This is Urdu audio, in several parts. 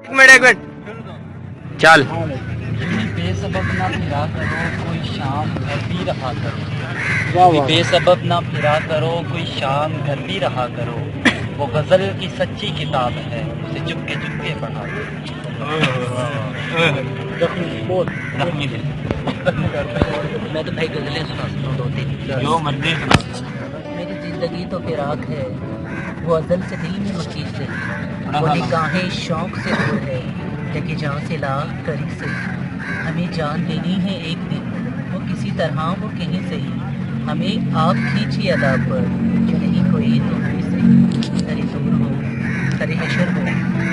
منٹ چل بے سبب نہ پھرا کرو کوئی شام گھر بھی رہا کرو، بے سبب نہ پھرا کرو کوئی شام گھر بھی رہا کرو، وہ غزل کی سچی کتاب ہے اسے چپ کے پڑھا کرو۔ رحمی دل میں تو بھائی غزلیں سنا سکتا ہوں، دو تین جو مرضی سنا۔ میری زندگی تو فراق ہے، وہ ازل سے دل میں مقید سے، وہ نگاہیں شوق سے دور ہے لیکن جہاں سے لاکھ قریب سے، ہمیں جان دینی ہے ایک دن، وہ کسی طرح وہ کہیں صحیح، ہمیں آپ کھینچی ادا پر جو نہیں کوئی تو کوئی صحیح، سرے دور ہو سرے حشر ہو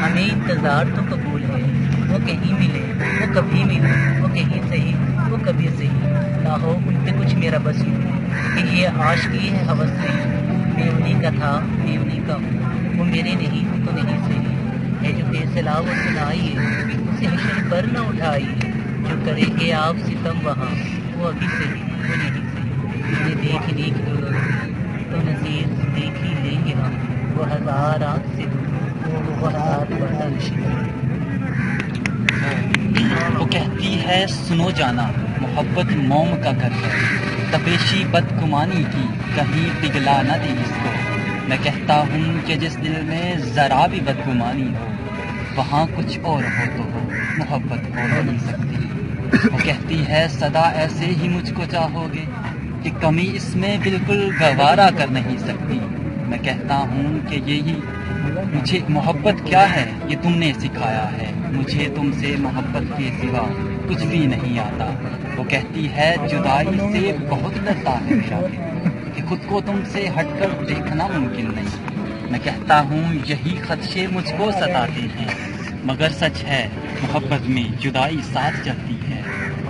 ہمیں انتظار تو قبول ہے، وہ کہیں ملے وہ کبھی ملے، وہ کہیں صحیح وہ کبھی صحیح، نہ ہو ان پہ کچھ میرا بس یوں کہ یہ عاشقی ہے ہوس نہیں، میں انہیں کا تھا میں انہیں کا ہوں، وہ میرے نہیں تو نہیں صحیح ہے، جو فیصلہ وہ سنائیے اسے حشر پر نہ اٹھائیے، جو کریں گے آپ ستم وہاں وہ ابھی صحیح وہ نہیں صحیح، انہیں دیکھ تو نظیر دیکھ ہی لیں گے ہم، وہ ہزار آنکھ سے دور وہ ہزار پردہ نشین۔ وہ کہتی ہے سنو جانا محبت موم کا گھر ہے، تپیشی بدگمانی کی کہیں پگھلا نہ دے اس کو، میں کہتا ہوں کہ جس دل میں ذرا بھی بدگمانی ہو وہاں کچھ اور ہو تو ہو محبت ہو نہیں سکتی، وہ کہتی ہے صدا ایسے ہی مجھ کو چاہو گے کہ کمی اس میں بالکل گوارا کر نہیں سکتی، میں کہتا ہوں کہ یہی مجھے محبت کیا ہے یہ تم نے سکھایا ہے، مجھے تم سے محبت کے سوا کچھ بھی نہیں آتا، وہ کہتی ہے جدائی سے بہت ڈرتا ہے شاید کہ خود کو تم سے ہٹ کر دیکھنا ممکن نہیں، میں کہتا ہوں یہی خدشے مجھ کو ستاتے ہیں مگر سچ ہے محبت میں جدائی ساتھ چلتی ہے،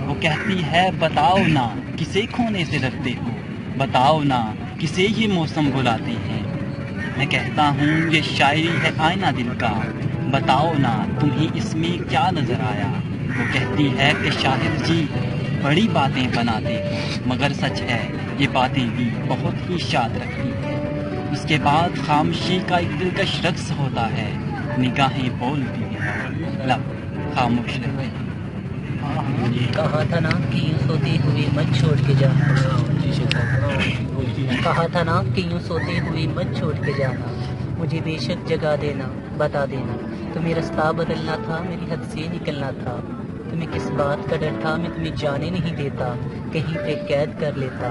وہ کہتی ہے بتاؤ نا کسے کھونے سے ڈرتے ہو، بتاؤ نا کسے یہ موسم بلاتے ہیں، میں کہتا ہوں یہ شاعری ہے آئینہ دل کا، بتاؤ نا تمہیں اس میں کیا نظر آیا، وہ کہتی ہے کہ شاعر جی بڑی باتیں بناتے ہو مگر سچ ہے یہ باتیں بھی بہت ہی شاد رکھتی ہیں، اس کے بعد خاموشی کا ایک دلکش رقص ہوتا ہے، نگاہیں بولتی ہیں لب خاموش رہتے ہیں۔ کہا تھا نا کہ یوں سوتے ہوئے مت چھوڑ کے جانا، کہا تھا نا کہ یوں سوتے ہوئے مت چھوڑ کے جانا، مجھے بے شک جگا دینا بتا دینا، تمہیں رستہ بدلنا تھا میری حد سے نکلنا تھا، تمہیں کس بات کا ڈر تھا میں تمہیں جانے نہیں دیتا، کہیں پہ قید کر لیتا،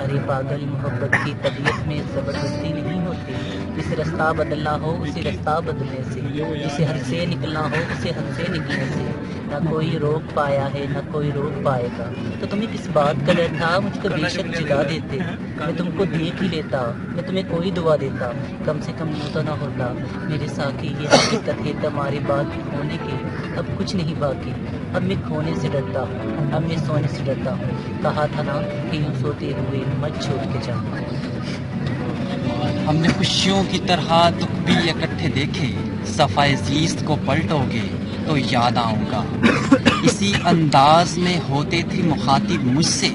ارے پاگل محبت کی طبیعت میں زبردستی نہیں ہوتی، جسے رستہ بدلنا ہو اسے رستہ بدلنے سے، جسے حد سے نکلنا ہو اسے حد سے نکلنے سے، نہ کوئی روک پایا ہے نہ کوئی روک پائے گا، تو تمہیں کس بات کا ڈر تھا مجھ کو بے شک جگا دیتے، میں تم کو دیکھ ہی لیتا، میں تمہیں کوئی دعا دیتا، کم سے کم یوں تو نہ ہوتا میرے ساقی یہ حقیقت ہے تمہاری بات ہونے کی، اب کچھ نہیں باقی، اب میں کھونے سے ڈرتا ہوں اب میں سونے سے ڈرتا ہوں، کہا تھا نا کہ یوں سوتے ہوئے مت چھوڑ کے جانا۔ ہم نے خوشیوں کی طرح دکھ بھی اکٹھے دیکھے، صفائے زیست کو پلٹو گے تو یاد آؤں گا، اسی انداز میں ہوتے تھے مخاطب مجھ سے،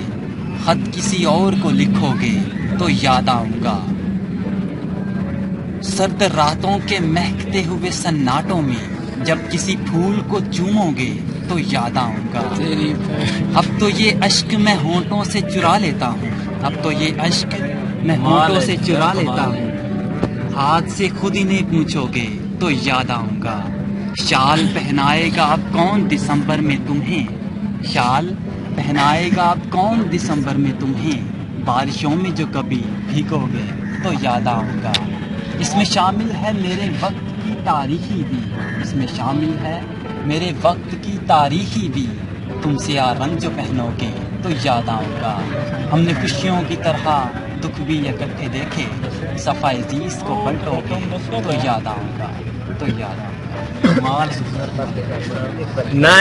خط کسی اور کو لکھو گے تو یاد آؤں گا، سرد راتوں کے مہکتے ہوئے سناٹوں میں جب کسی پھول کو چومو گے تو یاد آؤں گا، اب تو یہ اشک میں ہونٹوں سے چرا لیتا ہوں، اب تو یہ اشک میں ہونٹوں سے چرا لیتا ہوں، ہاتھ سے خود انہیں پوچھو گے تو یاد آؤں گا، شال پہنائے گا اب کون دسمبر میں تمہیں، شال پہنائے گا اب کون دسمبر میں تمہیں، بارشوں میں جو کبھی بھیگو گے تو یاد آؤں گا، اس میں شامل ہے میرے وقت کی تاریخی بھی، اس میں شامل ہے میرے وقت کی تاریخی بھی، تم سے رنگ جو پہنو گے تو یاد آؤں گا، ہم نے خوشیوں کی طرح دکھ بھی اکٹھے دیکھے، صفائے زیست کو پلٹو گے تو یاد آؤں گا تو یاد آؤں گا۔ نہ